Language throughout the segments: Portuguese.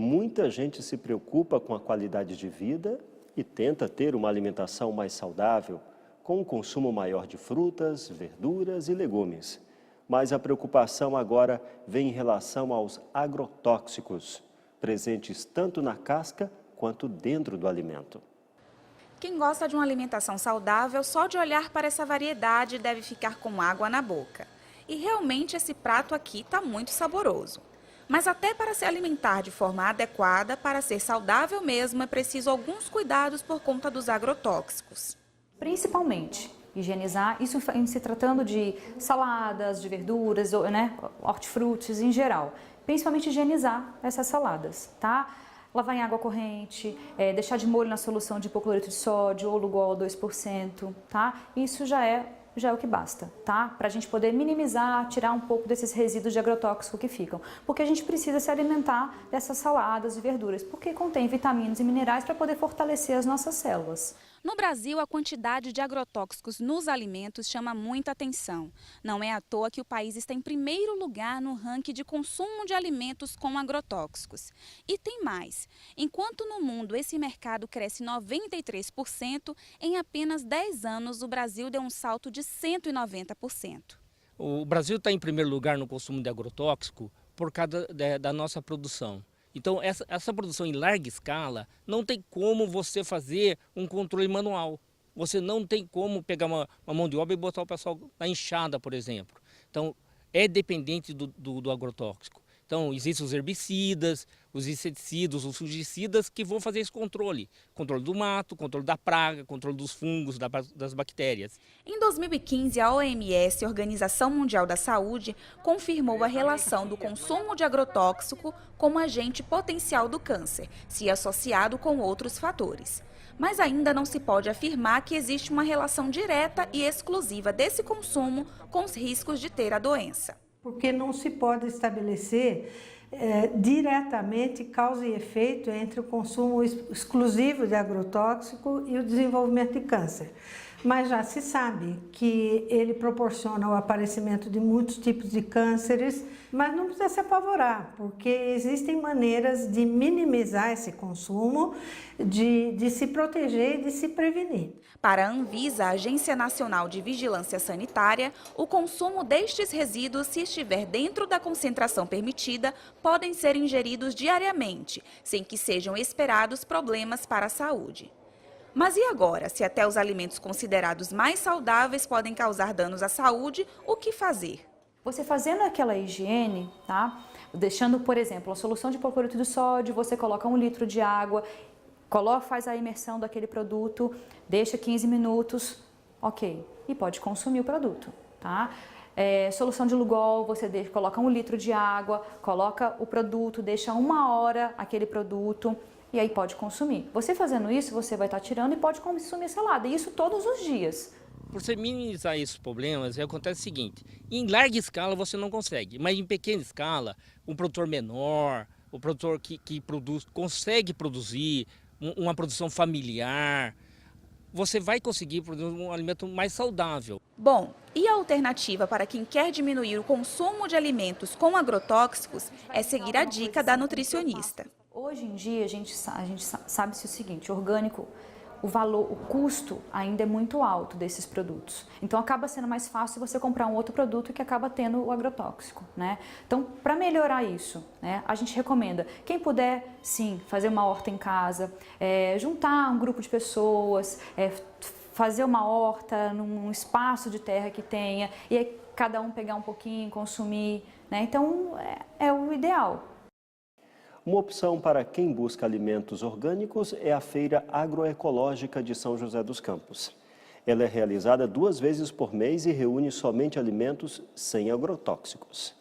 muita gente se preocupa com a qualidade de vida e tenta ter uma alimentação mais saudável, com um consumo maior de frutas, verduras e legumes. Mas a preocupação agora vem em relação aos agrotóxicos, presentes tanto na casca quanto dentro do alimento. Quem gosta de uma alimentação saudável, só de olhar para essa variedade deve ficar com água na boca. E realmente esse prato aqui está muito saboroso. Mas até para se alimentar de forma adequada, para ser saudável mesmo, é preciso alguns cuidados por conta dos agrotóxicos. Principalmente higienizar, isso em se tratando de saladas, de verduras, né, hortifrutis em geral. Principalmente higienizar essas saladas, tá? Lavar em água corrente, deixar de molho na solução de hipocloreto de sódio ou Lugol 2%, tá? Isso já é o que basta, tá? Para a gente poder minimizar, tirar um pouco desses resíduos de agrotóxico que ficam. Porque a gente precisa se alimentar dessas saladas e verduras, porque contém vitaminas e minerais para poder fortalecer as nossas células. No Brasil, a quantidade de agrotóxicos nos alimentos chama muita atenção. Não é à toa que o país está em primeiro lugar no ranking de consumo de alimentos com agrotóxicos. E tem mais. Enquanto no mundo esse mercado cresce 93%, em apenas 10 anos o Brasil deu um salto de 190%. O Brasil está em primeiro lugar no consumo de agrotóxico por causa da nossa produção. Então, essa produção em larga escala, não tem como você fazer um controle manual. Você não tem como pegar uma mão de obra e botar o pessoal na enxada, por exemplo. Então, é dependente do agrotóxico. Então, existem os herbicidas, os inseticidas, os fungicidas que vão fazer esse controle. Controle do mato, controle da praga, controle dos fungos, das bactérias. Em 2015, a OMS, Organização Mundial da Saúde, confirmou a relação do consumo de agrotóxico como agente potencial do câncer, se associado com outros fatores. Mas ainda não se pode afirmar que existe uma relação direta e exclusiva desse consumo com os riscos de ter a doença. Porque não se pode estabelecer diretamente causa e efeito entre o consumo exclusivo de agrotóxico e o desenvolvimento de câncer. Mas já se sabe que ele proporciona o aparecimento de muitos tipos de cânceres, mas não precisa se apavorar, porque existem maneiras de minimizar esse consumo, de se proteger e de se prevenir. Para a Anvisa, a Agência Nacional de Vigilância Sanitária, o consumo destes resíduos, se estiver dentro da concentração permitida, podem ser ingeridos diariamente, sem que sejam esperados problemas para a saúde. Mas e agora, se até os alimentos considerados mais saudáveis podem causar danos à saúde, o que fazer? Você fazendo aquela higiene, tá? Deixando, por exemplo, a solução de hipocloreto de sódio, você coloca 1 litro de água, faz a imersão daquele produto, deixa 15 minutos, ok, e pode consumir o produto, tá? Solução de Lugol, você coloca 1 litro de água, coloca o produto, deixa 1 hora aquele produto, e aí pode consumir. Você fazendo isso, você vai estar tirando e pode consumir salada, e isso todos os dias. Por você minimizar esses problemas, acontece o seguinte: em larga escala você não consegue, mas em pequena escala, um produtor menor, o produtor que consegue produzir uma produção familiar, você vai conseguir produzir um alimento mais saudável. Bom, e a alternativa para quem quer diminuir o consumo de alimentos com agrotóxicos é seguir a dica da nutricionista. Hoje em dia a gente sabe-se o seguinte: orgânico, o custo ainda é muito alto desses produtos. Então acaba sendo mais fácil você comprar um outro produto que acaba tendo o agrotóxico, né? Então, para melhorar isso, né, a gente recomenda, quem puder, sim, fazer uma horta em casa, juntar um grupo de pessoas, fazer uma horta num espaço de terra que tenha, e aí cada um pegar um pouquinho, consumir, né? Então, é o ideal. Uma opção para quem busca alimentos orgânicos é a Feira Agroecológica de São José dos Campos. Ela é realizada 2 vezes por mês e reúne somente alimentos sem agrotóxicos.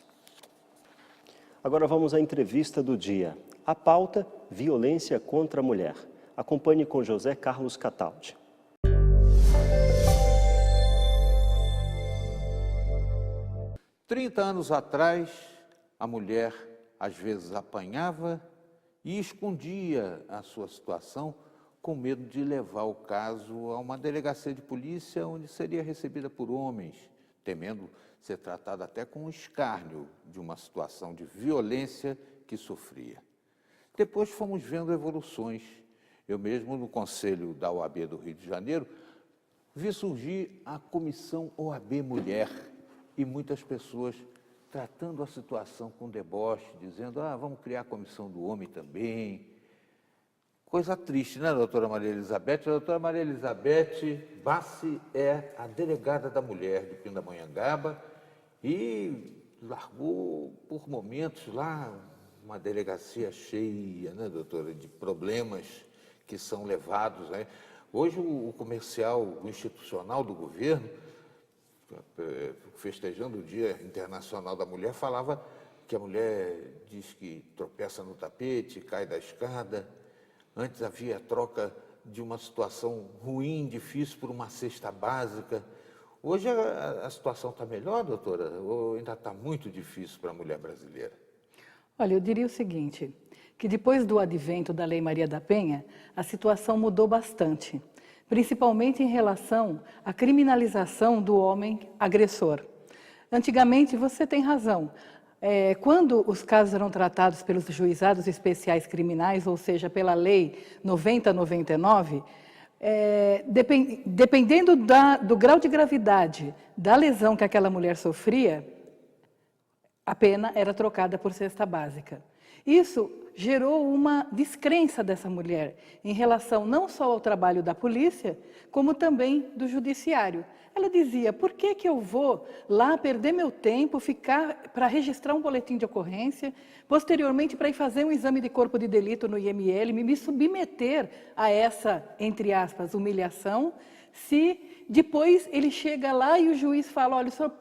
Agora vamos à entrevista do dia. A pauta: violência contra a mulher. Acompanhe com José Carlos Cataldi. Trinta anos atrás, a mulher às vezes apanhava e escondia a sua situação com medo de levar o caso a uma delegacia de polícia onde seria recebida por homens, temendo ser tratada até com escárnio de uma situação de violência que sofria. Depois fomos vendo evoluções. Eu mesmo, no Conselho da OAB do Rio de Janeiro, vi surgir a Comissão OAB Mulher e muitas pessoas tratando a situação com deboche, dizendo, vamos criar a Comissão do Homem também. Coisa triste, né, doutora Maria Elizabeth? A doutora Maria Elizabeth Bassi é a delegada da mulher de Pindamonhangaba e largou, por momentos, lá uma delegacia cheia, né, doutora, de problemas que são levados, né? Hoje o comercial institucional do governo, festejando o Dia Internacional da Mulher, falava que a mulher diz que tropeça no tapete, cai da escada. Antes havia a troca de uma situação ruim, difícil, por uma cesta básica. Hoje a situação está melhor, doutora? Ou ainda está muito difícil para a mulher brasileira? Olha, eu diria o seguinte, que depois do advento da Lei Maria da Penha, a situação mudou bastante, principalmente em relação à criminalização do homem agressor. Antigamente, você tem razão, quando os casos eram tratados pelos juizados especiais criminais, ou seja, pela Lei 90/99, dependendo do grau de gravidade da lesão que aquela mulher sofria, a pena era trocada por cesta básica. Isso gerou uma descrença dessa mulher em relação não só ao trabalho da polícia, como também do judiciário. Ela dizia, por que eu vou lá perder meu tempo, ficar para registrar um boletim de ocorrência, posteriormente para ir fazer um exame de corpo de delito no IML, me submeter a essa, entre aspas, humilhação, se depois ele chega lá e o juiz fala, olha, o senhor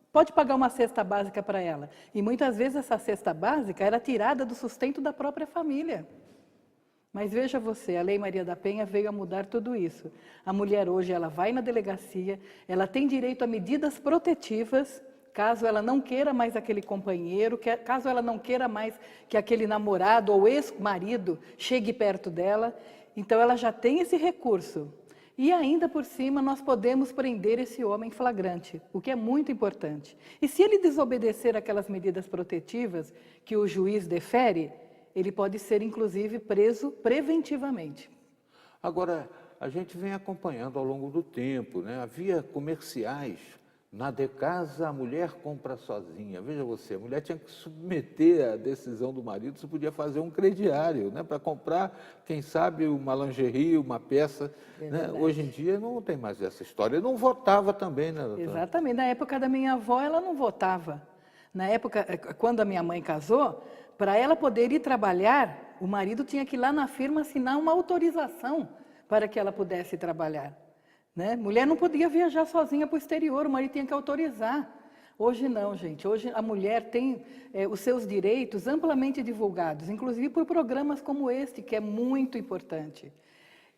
pode pagar uma cesta básica para ela. E muitas vezes essa cesta básica era tirada do sustento da própria família. Mas veja você, a Lei Maria da Penha veio a mudar tudo isso. A mulher hoje, ela vai na delegacia, ela tem direito a medidas protetivas, caso ela não queira mais aquele companheiro, caso ela não queira mais que aquele namorado ou ex-marido chegue perto dela. Então, ela já tem esse recurso. E ainda por cima, nós podemos prender esse homem flagrante, o que é muito importante. E se ele desobedecer aquelas medidas protetivas que o juiz defere, ele pode ser, inclusive, preso preventivamente. Agora, a gente vem acompanhando ao longo do tempo, né? Havia comerciais, na de casa a mulher compra sozinha. Veja você, a mulher tinha que submeter a decisão do marido, se podia fazer um crediário, né? Para comprar, quem sabe, uma lingerie, uma peça. Né? Hoje em dia não tem mais essa história. Não votava também, né, doutora? Exatamente. Na época da minha avó, ela não votava. Na época, quando a minha mãe casou, para ela poder ir trabalhar, o marido tinha que ir lá na firma assinar uma autorização para que ela pudesse trabalhar. Né? Mulher não podia viajar sozinha para o exterior, o marido tinha que autorizar. Hoje não, gente. Hoje a mulher tem os seus direitos amplamente divulgados, inclusive por programas como este, que é muito importante.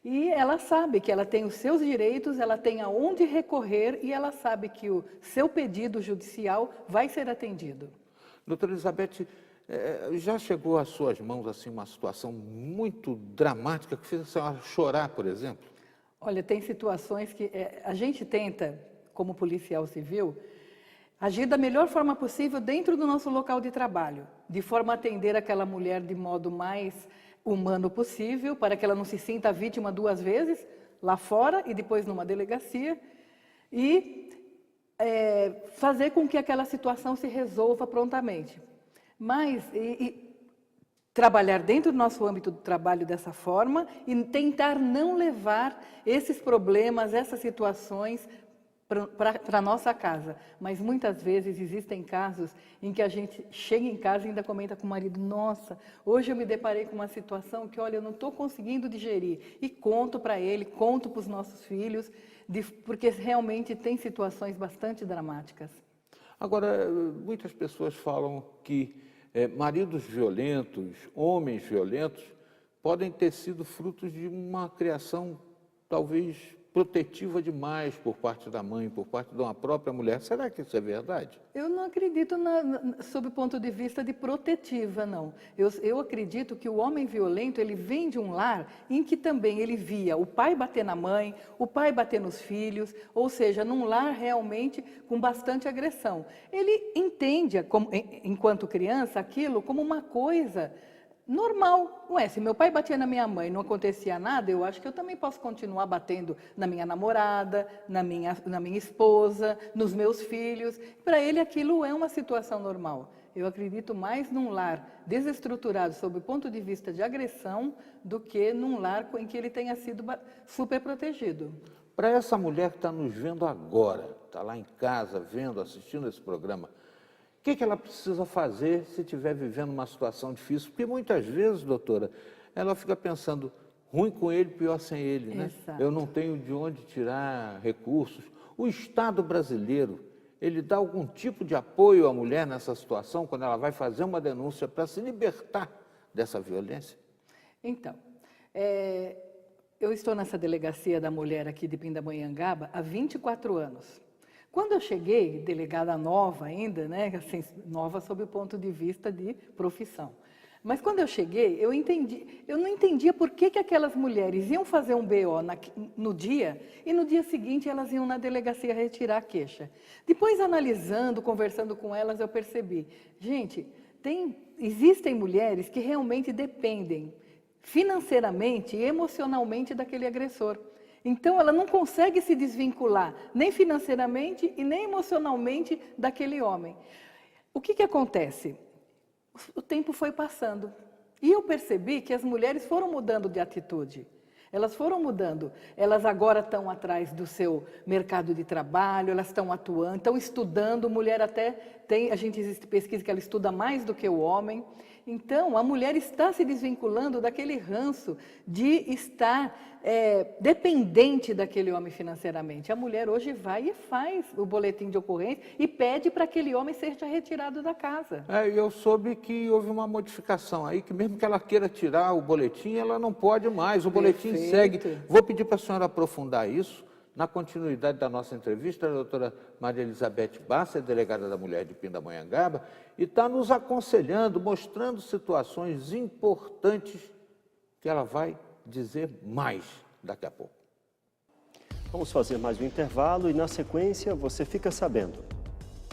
E ela sabe que ela tem os seus direitos, ela tem aonde recorrer e ela sabe que o seu pedido judicial vai ser atendido. Doutora Elizabeth, já chegou às suas mãos assim, uma situação muito dramática que fez a senhora chorar, por exemplo? Olha, tem situações que a gente tenta, como policial civil, agir da melhor forma possível dentro do nosso local de trabalho, de forma a atender aquela mulher de modo mais humano possível, para que ela não se sinta vítima duas vezes, lá fora e depois numa delegacia, e fazer com que aquela situação se resolva prontamente. Mas trabalhar dentro do nosso âmbito do trabalho dessa forma e tentar não levar esses problemas, essas situações para a nossa casa. Mas muitas vezes existem casos em que a gente chega em casa e ainda comenta com o marido, nossa, hoje eu me deparei com uma situação que, olha, eu não estou conseguindo digerir. E conto para ele, conto para os nossos filhos, porque realmente tem situações bastante dramáticas. Agora, muitas pessoas falam que maridos violentos, homens violentos, podem ter sido frutos de uma criação talvez protetiva demais por parte da mãe, por parte de uma própria mulher. Será que isso é verdade? Eu não acredito sob o ponto de vista de protetiva, não. Eu acredito que o homem violento, ele vem de um lar em que também ele via o pai bater na mãe, o pai bater nos filhos, ou seja, num lar realmente com bastante agressão. Ele entende, enquanto criança, aquilo como uma coisa normal. Ué, se meu pai batia na minha mãe e não acontecia nada, eu acho que eu também posso continuar batendo na minha namorada, na minha esposa, nos meus filhos. Para ele aquilo é uma situação normal. Eu acredito mais num lar desestruturado sob o ponto de vista de agressão do que num lar em que ele tenha sido super protegido. Para essa mulher que está nos vendo agora, está lá em casa, vendo, assistindo esse programa, o que ela precisa fazer se estiver vivendo uma situação difícil? Porque muitas vezes, doutora, ela fica pensando, ruim com ele, pior sem ele, né? Exato. Eu não tenho de onde tirar recursos. O Estado brasileiro, ele dá algum tipo de apoio à mulher nessa situação, quando ela vai fazer uma denúncia para se libertar dessa violência? Então, eu estou nessa delegacia da mulher aqui de Pindamonhangaba há 24 anos. Quando eu cheguei, delegada nova ainda, né, assim, nova sob o ponto de vista de profissão. Mas quando eu cheguei, eu não entendia por que aquelas mulheres iam fazer um BO no dia e no dia seguinte elas iam na delegacia retirar a queixa. Depois, analisando, conversando com elas, eu percebi, gente, existem mulheres que realmente dependem financeiramente e emocionalmente daquele agressor. Então, ela não consegue se desvincular nem financeiramente e nem emocionalmente daquele homem. O que acontece? O tempo foi passando e eu percebi que as mulheres foram mudando de atitude. Elas foram mudando. Elas agora estão atrás do seu mercado de trabalho, elas estão atuando, estão estudando. Mulher até tem, existe pesquisa que ela estuda mais do que o homem. Então, a mulher está se desvinculando daquele ranço de estar dependente daquele homem financeiramente. A mulher hoje vai e faz o boletim de ocorrência e pede para aquele homem seja retirado da casa. Eu soube que houve uma modificação aí, que mesmo que ela queira tirar o boletim, ela não pode mais, o boletim segue. Vou pedir para a senhora aprofundar isso. Na continuidade da nossa entrevista, a doutora Maria Elizabeth Bassa, delegada da Mulher de Pindamonhangaba, e está nos aconselhando, mostrando situações importantes que ela vai dizer mais daqui a pouco. Vamos fazer mais um intervalo e, na sequência, você fica sabendo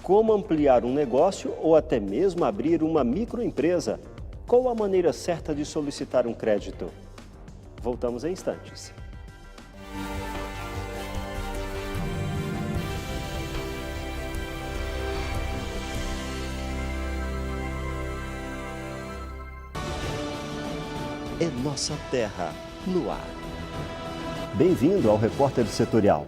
como ampliar um negócio ou até mesmo abrir uma microempresa. Qual a maneira certa de solicitar um crédito? Voltamos em instantes. É nossa terra no ar. Bem-vindo ao Repórter Setorial.